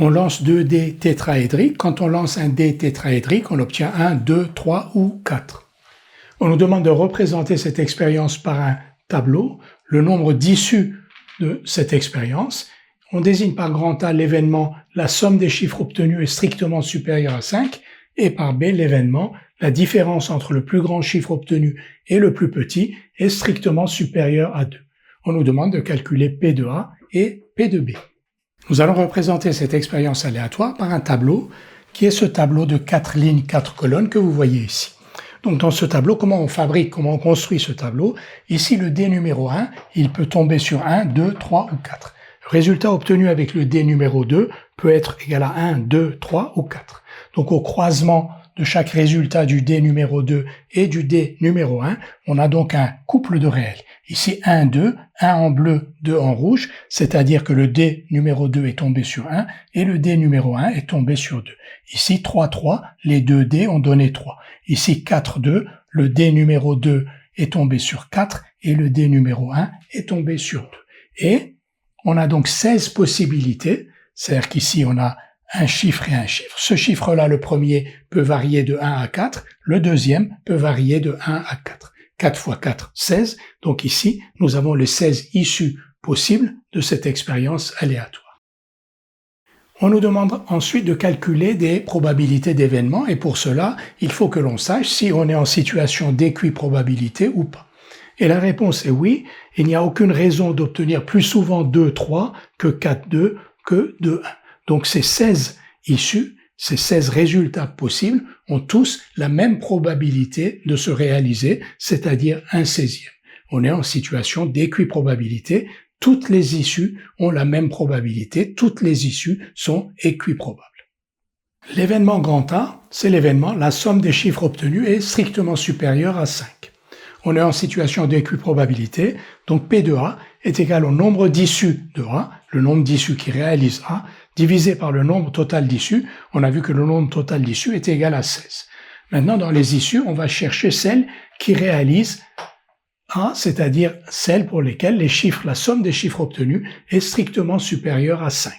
On lance 2 dés tétraédriques. Quand on lance un dé tétraédrique, on obtient 1, 2, 3 ou 4. On nous demande de représenter cette expérience par un tableau, le nombre d'issues de cette expérience. On désigne par grand A l'événement, la somme des chiffres obtenus est strictement supérieure à 5, et par B l'événement, la différence entre le plus grand chiffre obtenu et le plus petit est strictement supérieure à 2. On nous demande de calculer P de A et P de B. Nous allons représenter cette expérience aléatoire par un tableau qui est ce tableau de 4 lignes, 4 colonnes que vous voyez ici. Donc dans ce tableau, comment on construit ce tableau? Ici, le dé numéro 1, il peut tomber sur 1, 2, 3 ou 4. Le résultat obtenu avec le dé numéro 2 peut être égal à 1, 2, 3 ou 4. Donc au croisement de chaque résultat du dé numéro 2 et du dé numéro 1, on a donc un couple de réels. Ici 1, 2, 1 en bleu, 2 en rouge, c'est-à-dire que le dé numéro 2 est tombé sur 1 et le dé numéro 1 est tombé sur 2. Ici 3, 3, les deux dés ont donné 3. Ici 4, 2, le dé numéro 2 est tombé sur 4 et le dé numéro 1 est tombé sur 2. Et on a donc 16 possibilités, c'est-à-dire qu'ici on a un chiffre et un chiffre. Ce chiffre-là, le premier, peut varier de 1 à 4, le deuxième peut varier de 1 à 4. 4 fois 4, 16. Donc ici, nous avons les 16 issues possibles de cette expérience aléatoire. On nous demande ensuite de calculer des probabilités d'événements et pour cela, il faut que l'on sache si on est en situation d'équiprobabilité ou pas. Et la réponse est oui, il n'y a aucune raison d'obtenir plus souvent 2, 3 que 4, 2 que 2, 1. Donc ces 16 issues, ces 16 résultats possibles ont tous la même probabilité de se réaliser, c'est-à-dire 1/16e. On est en situation d'équiprobabilité, toutes les issues ont la même probabilité, toutes les issues sont équiprobables. L'événement grand A, c'est l'événement, la somme des chiffres obtenus est strictement supérieure à 5. On est en situation d'équiprobabilité, donc P de A est égal au nombre d'issues de A, le nombre d'issues qui réalise A, divisé par le nombre total d'issues. On a vu que le nombre total d'issues est égal à 16. Maintenant, dans les issues, on va chercher celles qui réalisent A, c'est-à-dire celles pour lesquelles les chiffres, la somme des chiffres obtenus est strictement supérieure à 5.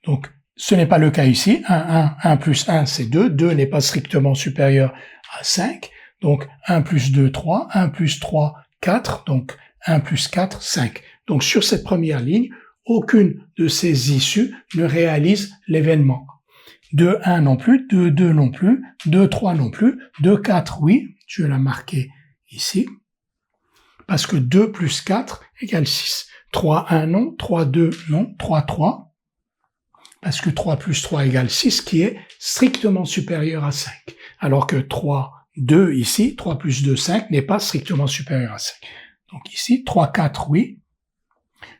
Donc, ce n'est pas le cas ici. 1 plus 1, c'est 2. 2 n'est pas strictement supérieur à 5. Donc, 1 plus 2, 3. 1 plus 3, 4. Donc, 1 plus 4, 5. Donc, sur cette première ligne, aucune de ces issues ne réalise l'événement. 2, 1 non plus, 2, 2 non plus, 2, 3 non plus, 2, 4 oui, je vais la marquer ici, parce que 2 plus 4 égale 6. 3, 1 non, 3, 2 non, 3, 3, parce que 3 plus 3 égale 6, qui est strictement supérieur à 5. Alors que 3, 2 ici, 3 plus 2, 5, n'est pas strictement supérieur à 5. Donc ici, 3, 4 oui.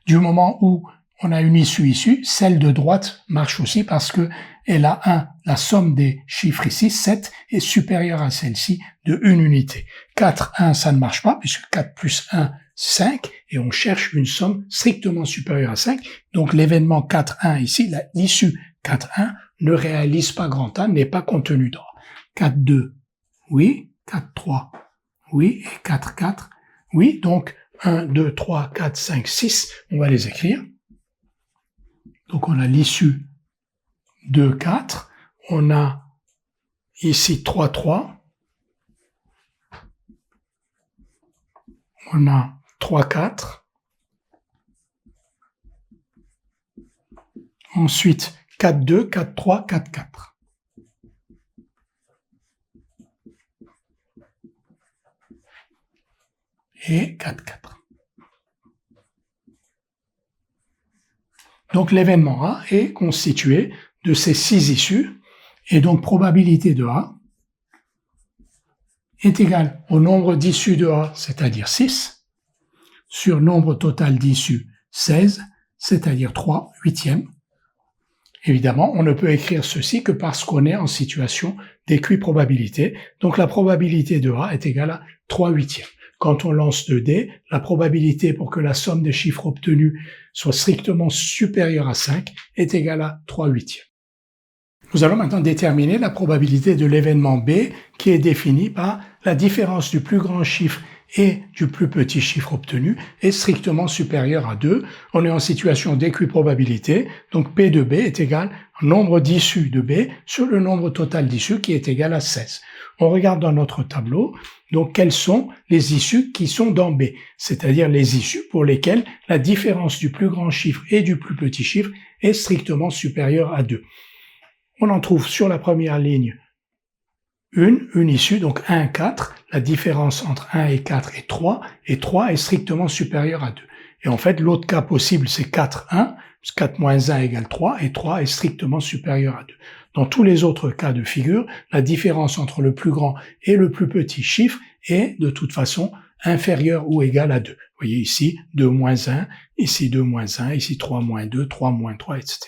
Du moment où on a une issue, celle de droite marche aussi parce que elle a 1, la somme des chiffres ici, 7, est supérieure à celle-ci de 1 unité. 4, 1, ça ne marche pas puisque 4 plus 1, 5, et on cherche une somme strictement supérieure à 5. Donc l'événement 4, 1 ici, l'issue 4, 1 ne réalise pas grand A, n'est pas contenu dans A. 4, 2, oui. 4, 3, oui. Et 4, 4, oui. Donc 1, 2, 3, 4, 5, 6, on va les écrire. Donc on a l'issue 2, 4, on a ici 3, 3, on a 3, 4, ensuite 4, 2, 4, 3, 4, 4. Et 4, 4. Donc l'événement A est constitué de ces 6 issues, et donc probabilité de A est égale au nombre d'issues de A, c'est-à-dire 6, sur nombre total d'issues 16, c'est-à-dire 3 huitièmes. Évidemment, on ne peut écrire ceci que parce qu'on est en situation d'équiprobabilité, donc la probabilité de A est égale à 3 huitièmes. Quand on lance 2 dés, la probabilité pour que la somme des chiffres obtenus soit strictement supérieure à 5 est égale à 3 huitièmes. Nous allons maintenant déterminer la probabilité de l'événement B qui est définie par la différence du plus grand chiffre et du plus petit chiffre obtenu est strictement supérieur à 2. On est en situation d'équiprobabilité, donc P de B est égal au nombre d'issues de B sur le nombre total d'issues qui est égal à 16. On regarde dans notre tableau, donc quelles sont les issues qui sont dans B, c'est-à-dire les issues pour lesquelles la différence du plus grand chiffre et du plus petit chiffre est strictement supérieure à 2. On en trouve sur la première ligne une issue, donc 1, 4, la différence entre 1 et 4 est 3, et 3 est strictement supérieur à 2. Et en fait, l'autre cas possible, c'est 4, 1, 4 moins 1 égale 3, et 3 est strictement supérieur à 2. Dans tous les autres cas de figure, la différence entre le plus grand et le plus petit chiffre est de toute façon inférieure ou égale à 2. Vous voyez ici 2 moins 1, ici 2 moins 1, ici 3 moins 2, 3 moins 3, etc.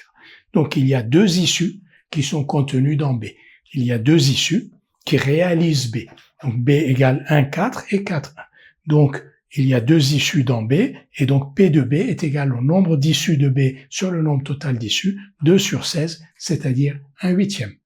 Donc il y a deux issues qui sont contenues dans B. Il y a deux issues qui réalisent B. Donc B égale 1, 4 et 4, 1. Donc il y a deux issues dans B, et donc P de B est égal au nombre d'issues de B sur le nombre total d'issues, 2 sur 16, c'est-à-dire 1/8.